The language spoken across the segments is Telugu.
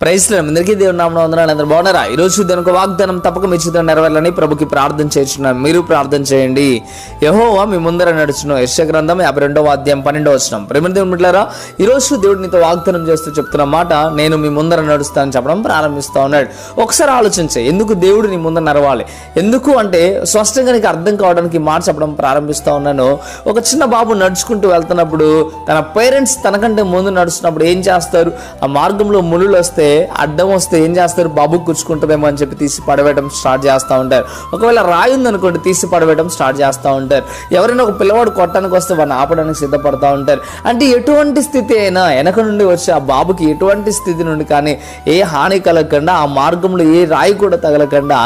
Praise lord. అందరికీ దేవుని నామమున వందనాలు. అందరూ బాగున్నారా? ఈరోజు దేవునికి వాగ్దానం తప్పక మీ చేతిలో నెరవేరాలని ప్రభుకి ప్రార్థన చేస్తున్నాను. మీరు ప్రార్థన చేయండి. యెహోవా మీ ముందర నడుచును. యెషయా గ్రంథం 52వ అధ్యాయం 12వ వచనం. ప్రియమైన దేవుని బిడ్డలారా, ఈరోజు దేవుడు నీతో వాగ్దానం చేస్తూ చెప్తున్న మాట, నేను మీ ముందర నడుస్తానని చెప్పడం ప్రారంభిస్తూ ఉన్నాడు. ఒకసారి ఆలోచించే, ఎందుకు దేవుడు నీ ముందర నడవాలి? ఎందుకు అంటే స్పష్టంగా నీకు అర్థం కావడానికి మాట చెప్పడం ప్రారంభిస్తూ ఉన్నాను. ఒక చిన్న బాబు నడుచుకుంటూ వెళ్తున్నప్పుడు తన పేరెంట్స్ తనకంటే ముందు నడుస్తున్నప్పుడు ఏం చేస్తారు? ఆ మార్గంలో ముళ్ళు వస్తే, అడ్డం వస్తే ఏం చేస్తారు? బాబుకు కూర్చుకుంటుందేమో అని చెప్పి తీసి పడవేయడం స్టార్ట్ చేస్తూ ఉంటారు. ఒకవేళ రాయి ఉందనుకోండి, తీసి పడవేయడం స్టార్ట్ చేస్తూ ఉంటారు. ఎవరైనా ఒక పిల్లవాడు కొట్టడానికి వస్తే వాడిని ఆపడానికి సిద్ధపడతా ఉంటారు. అంటే ఎటువంటి స్థితి అయినా వెనక నుండి వచ్చి ఆ బాబుకి ఎటువంటి స్థితి నుండి కానీ ఏ హాని కలగకుండా, ఆ మార్గంలో ఏ రాయి కూడా తగలకుండా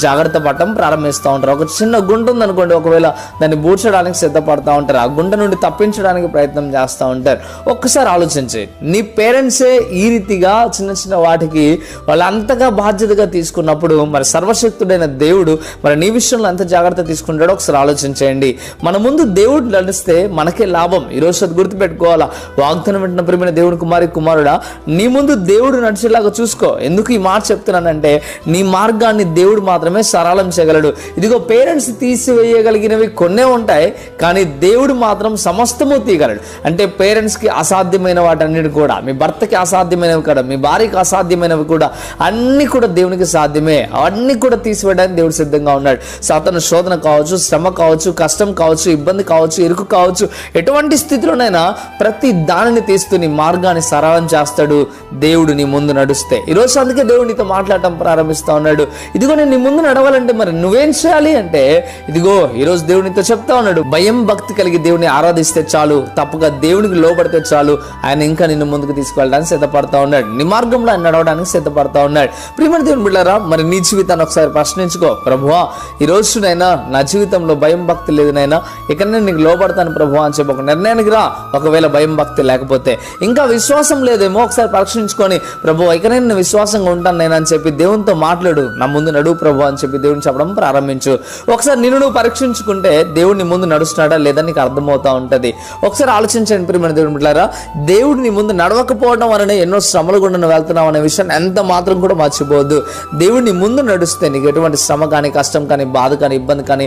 జాగ్రత్త పడటం ప్రారంభిస్తూ ఉంటారు. ఒక చిన్న గుంట ఉందనుకోండి, ఒకవేళ దాన్ని బూడ్చడానికి సిద్ధపడతా ఉంటారు. ఆ గుంట నుండి తప్పించడానికి ప్రయత్నం చేస్తూ ఉంటారు. ఒక్కసారి ఆలోచించి, నీ పేరెంట్సే ఈ రీతిగా చిన్న చిన్న వాటికి వాళ్ళు అంతగా బాధ్యతగా తీసుకున్నప్పుడు మరి సర్వశక్తుడైన దేవుడు మరి నీ విషయంలో ఎంత జాగ్రత్త తీసుకుంటాడో ఒకసారి ఆలోచించేయండి. మన ముందు దేవుడు నడిస్తే మనకే లాభం. ఈరోజు అది గుర్తుపెట్టుకోవాలా. వాగ్దానం వింటున్న ప్రియమైన దేవుని కుమారుడా, నీ ముందు దేవుడు నడిచేలాగా చూసుకో. ఎందుకు ఈ మాట చెప్తున్నానంటే, నీ మార్గాన్ని దేవుడు మాత్రమే సరళం చేయగలడు. ఇదిగో పేరెంట్స్ తీసివేయగలిగినవి కొన్నే ఉంటాయి, కానీ దేవుడు మాత్రం సమస్తము తీయగలడు. అంటే పేరెంట్స్కి అసాధ్యమైన వాటన్నిటి కూడా, మీ భర్తకి అసాధ్యమైనవి కూడా, మీ భార్యకి అసాధ్యమైనవి కూడా, అన్ని కూడా దేవునికి సాధ్యమే. అవన్నీ కూడా తీసివేయడానికి దేవుడు సిద్ధంగా ఉన్నాడు. సాతాను శోధన కావచ్చు, శ్రమ కావచ్చు, కష్టం కావచ్చు, ఇబ్బంది కావచ్చు, ఇరుకు కావచ్చు, ఎటువంటి స్థితిలోనైనా ప్రతి దానిని తీస్తూ నీ మార్గాన్ని సరళం చేస్తాడు దేవుడు నీ ముందు నడుస్తే. ఈరోజు అందుకే దేవుడు నీతో మాట్లాడటం ప్రారంభిస్తా ఉన్నాడు. ఇదిగో నేను నీ ముందు నడవాలంటే మరి నువ్వేం చేయాలి అంటే, ఇదిగో ఈరోజు దేవుడు నీతో చెప్తా ఉన్నాడు, భయం భక్తి కలిగి దేవుని ఆరాధిస్తే చాలు, తప్పగా దేవునికి లోబడితే చాలు, ఆయన ఇంకా నిన్ను ముందుకు తీసుకువెళ్ళడానికి సిద్ధపడతా ఉన్నాడు. నీ మార్గంలో ఆయన నడవడానికి సిద్ధపడతా ఉన్నాడు. ప్రియమైన దేవుని బిడ్డలారా, మరి నీ జీవితాన్ని ఒకసారి ప్రశ్నించుకో. ప్రభువా, ఈ రోజునైనా నా జీవితంలో భయం భక్తి లేదు నైనా, ఇక నేను నీకు లోబడతాను ప్రభువా అని చెప్పి ఒక నిర్ణయానికి రా. ఒకవేళ భయం భక్తి లేకపోతే, ఇంకా విశ్వాసం లేదేమో, ఒకసారి పరీక్షించుకొని, ప్రభువా ఇక నేను విశ్వాసంగా ఉంటాను నేను అని చెప్పి దేవునితో మాట్లాడు. నా ముందు నడువు ప్రభువా అని చెప్పి దేవుని చెప్పడం ప్రారంభించు. ఒకసారి నిన్ను నువ్వు పరీక్షించుకుంటే దేవుడు నీ ముందు నడుస్తున్నాడా లేదా నీకు అర్థమవుతా ఉంటుంది. ఒకసారి ఆలోచించండి ప్రియమైన దేవుని బిడ్డలారా, దేవుడు నీ ముందు నడవకపోవడం వలన ఎన్నో శ్రమలు గుండా నువ్వు వెళ్తున్నావు అనే విషయాన్ని ఎంత మాత్రం కూడా మర్చిపోవద్దు. దేవుడిని ముందు నడుస్తే నీకు ఎటువంటి శ్రమ కానీ, కష్టం కానీ, బాధ కానీ, ఇబ్బంది కానీ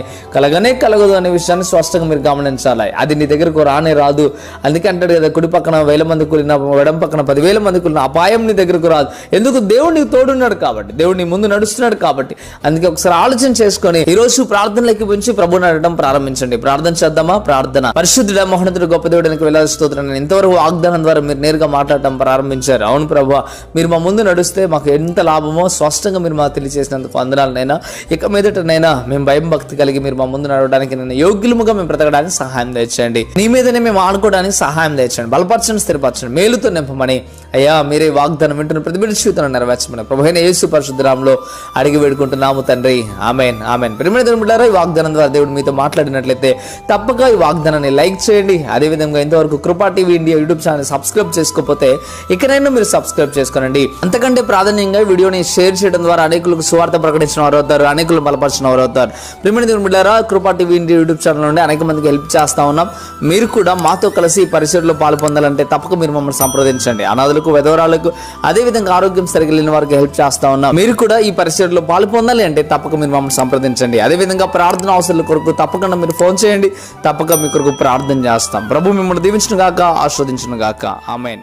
కలగదు అనే విషయాన్ని స్పష్టంగా మీరు గమనించాలి. అది నీ దగ్గరకు రానే రాదు. అందుకే అంటాడు కదా, కుడి పక్కన 1000 మంది కూలిన, ఎడం పక్కన 10,000 మంది కూలిన అపాయం నీ దగ్గరకు రాదు. ఎందుకు? దేవుడు నీకు తోడున్నాడు కాబట్టి, దేవుడు నీ ముందు నడుస్తున్నాడు కాబట్టి. అందుకే ఒకసారి ఆలోచన చేసుకొని ఈరోజు ప్రార్థనలోకి పెంచి ప్రభువుని అడగడం ప్రారంభించండి. ప్రార్థన చేద్దామా? ప్రార్థన. పరిశుద్ధుడా, మహోన్నతుడు, గొప్ప దేవుడానికి వేలాది స్తోత్రాలు. ఇంతవరకు వాగ్దానం ద్వారా మీరు నేరుగా మాట్లాడటం ప్రారంభించారు. అవును ప్రభువా, మీరు మా ముందు నడుస్తే మాకు ఎంత లాభమో స్పష్టంగా మీరు మాకు తెలియజేసినందుకు వందనాలనైనా. ఇక మీదటనైనా మేము భయం భక్తి కలిగి మీరు మా ముందు నడవడానికి నేను యోగ్యులుగా మేము బ్రతకడానికి సహాయం తెచ్చండి. నీ మీదనే మేము ఆడుకోవడానికి సహాయం తెచ్చండి. బలపరచండి, స్థిరపరచండి, మేలుతో నింపమని అయ్యా మీరే వాగ్దానం వింటున్న ప్రతి బిడ్డ జీవితాన్ని నెరవేర్చమని ప్రభువైన యేసు పరిశుద్ధ నామములో అడిగి వేడుకుంటున్నాము తండ్రి. ఆమేన్, ఆమేన్. ప్రియమైన దేవుని బిడ్డలారా, ఈ వాగ్దానం ద్వారా దేవుడు మీతో మాట్లాడినట్లయితే తప్పక ఈ వాగ్దానాన్ని లైక్ చేయండి. అదేవిధంగా ఇంతవరకు కృపా TV India YouTube channel subscribe చేసుకోకపోతే ఇకనైనా మీరు సబ్స్క్రైబ్ చేసుకోనండి. అంతకంటే ప్రాధాన్యంగా వీడియోని షేర్ చేయడం ద్వారా అనేకులకు సువార్త ప్రకటించిన వారు అవుతారు, అనేకులు బలపరిచిన వారు అవుతారు. ప్రియమైన దేవుని బిడ్డలారా, కృపా టీవీ ఇండియా యూట్యూబ్ ఛానల్ నుండి అనేక మందికి హెల్ప్ చేస్తా ఉన్నాం. మీరు కూడా మాతో కలిసి ఈ పరిచర్యలో పాల్పొందాలంటే తప్పక మీరు మమ్మల్ని సంప్రదించండి. అనాథులకు, విధవరాలకు, అదేవిధంగా ఆరోగ్యం సరిగ్గా లేని వారికి హెల్ప్ చేస్తా ఉన్నాం. మీరు కూడా ఈ పరిచర్యలో పాల్పొందాలి అంటే తప్పక మీరు మమ్మల్ని సంప్రదించండి. అదేవిధంగా ప్రార్థన అవసరాల కొరకు తప్పకుండా మీరు ఫోన్ చేయండి. తప్పక మీ కొరకు ప్రార్థన చేస్తాం. ప్రభు మిమ్మల్ని దీవించును గాక, ఆశీర్వదించును గాక. ఆమేన్.